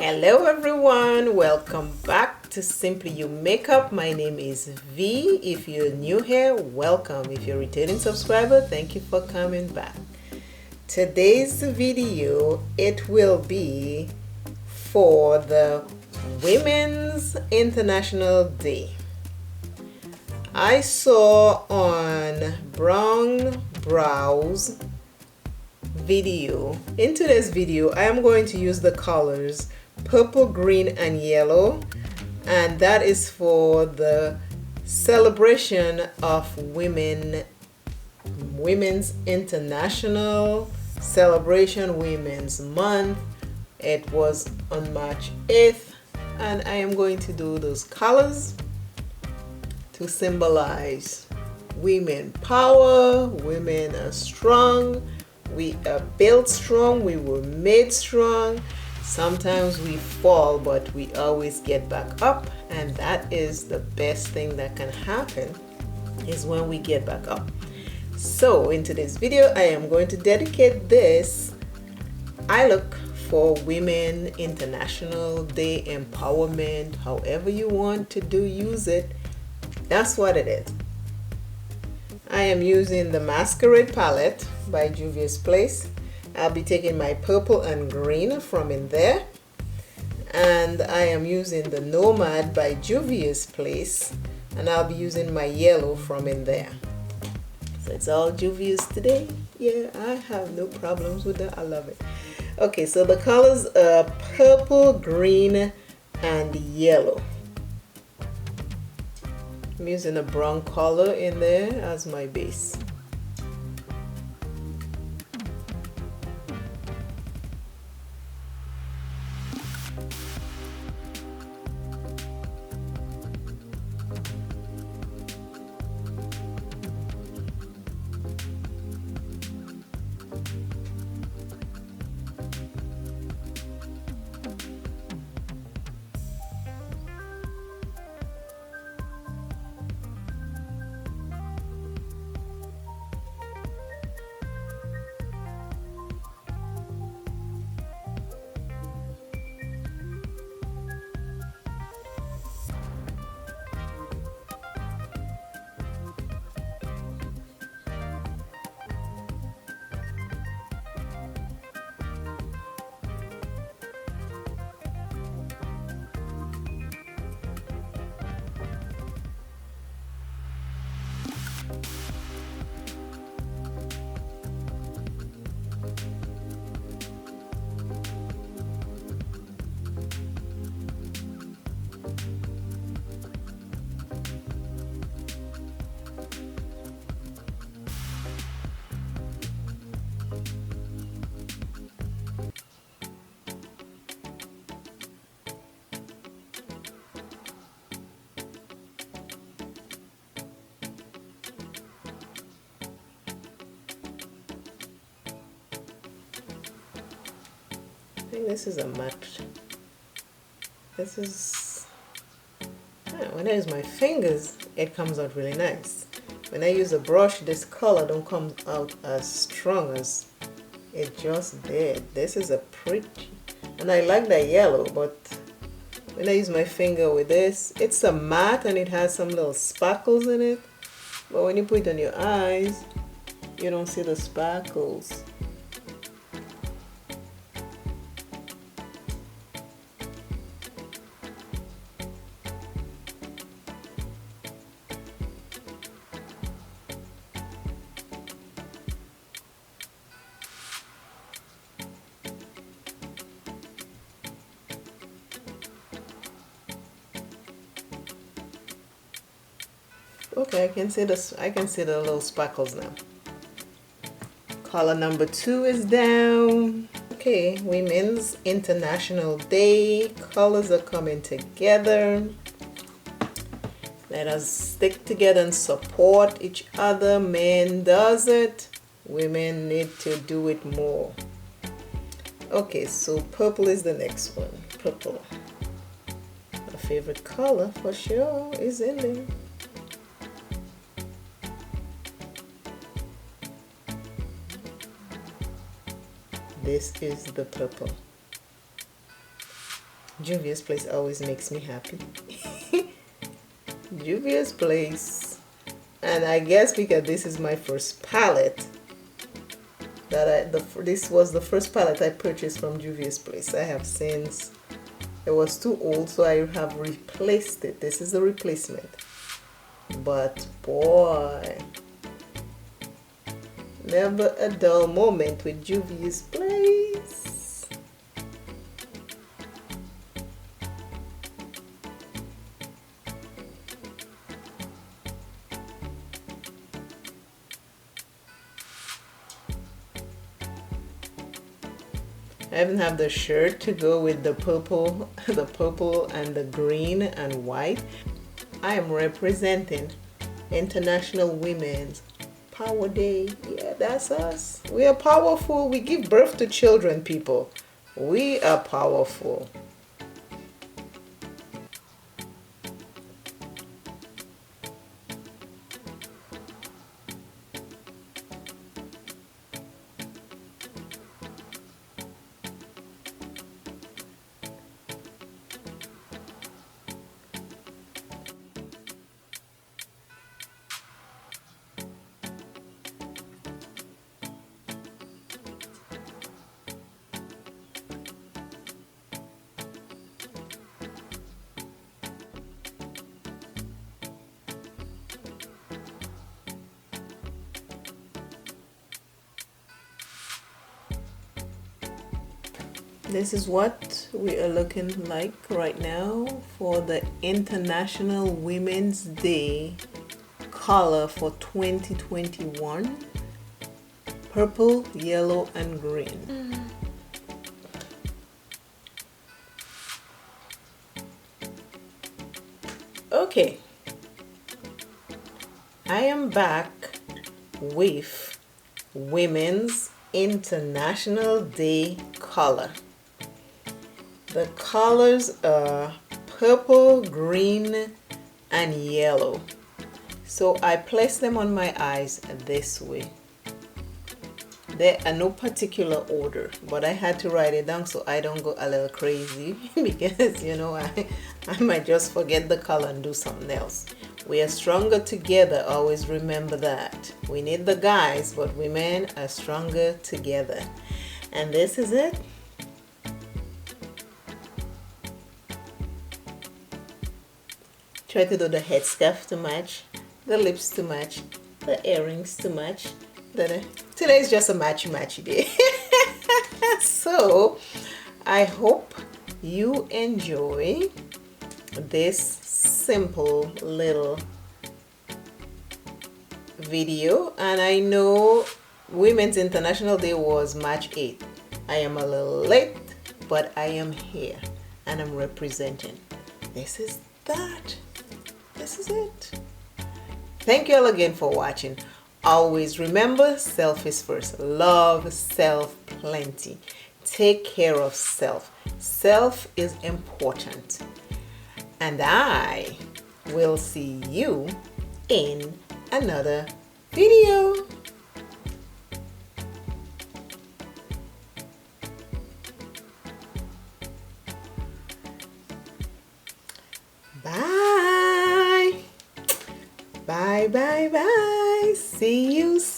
Hello everyone, welcome back to Simply You Makeup. My name is V. If you're new here, welcome. If you're a returning subscriber, thank you for coming back. Today's video, it will be for the Women's International Day. I saw on Brown Brows video. In today's video, I am going to use the colors purple, green, and yellow, and that is for the celebration of Women's International Celebration Women's Month. It was on March 8th, and I am going to do those colors to symbolize women power. Women are strong. We are built strong. We were made strong. Sometimes we fall, but we always get back up, and that is the best thing that can happen, is when we get back up. So in today's video, I am going to dedicate this eye look for Women International Day Empowerment. However you want to use it, that's what it is. I am using the Masquerade palette by Juvia'S. I'll be taking my purple and green from in there, and I am using the NOMAD by Juvia'S, and I'll be using my yellow from in there. So it's all Juvia'S today. Yeah, I have no problems with that. I love it. Okay, so the colors are purple, green, and yellow. I'm using a brown color in there as my base. I think this is a matte. This is, when I use my fingers, it comes out really nice. When I use a brush, this color don't come out as strong as it just did. This is a pretty, and I like that yellow, but when I use my finger with this, it's a matte and it has some little sparkles in it. But when you put it on your eyes, you don't see the sparkles. Okay, I can see this. I can see the little sparkles now. Color number 2 is down. Okay, Women's International Day. Colors are coming together. Let us stick together and support each other. Men does it. Women need to do it more. Okay, so purple is the next one. Purple. My favorite color for sure is in there. This is the purple. Juvia's Place always makes me happy. Juvia's Place. And I guess because this is my first palette that this was the first palette I purchased from Juvia's Place. I have since, it was too old, so I have replaced it. This is the replacement. But boy, never a dull moment with Juvia's Place. I even have the shirt to go with the purple, and the green and white. I am representing International Women's Power Day. Yeah, that's us. We are powerful. We give birth to children, people. We are powerful. This is what we are looking like right now for the International Women's Day color for 2021. Purple, yellow, and green. Okay, I am back with Women's International Day color. The colors are purple, green, and yellow. So I place them on my eyes this way. There are no particular order, but I had to write it down so I don't go a little crazy because you know I might just forget the color and do something else. We are stronger together, always remember that. We need the guys, but women are stronger together. And this is it. Try to do the headscarf to match, the lips to match, the earrings to match. Today is just a matchy day. So I hope you enjoy this simple little video. And I know Women's International Day was March 8th. I am a little late, but I am here and I'm representing. This is that. This is it. Thank you all again for watching. Always remember, self is first. Love self plenty. Take care of self. Self is important. And I will see you in another video. Bye. Bye, bye, bye. See you soon.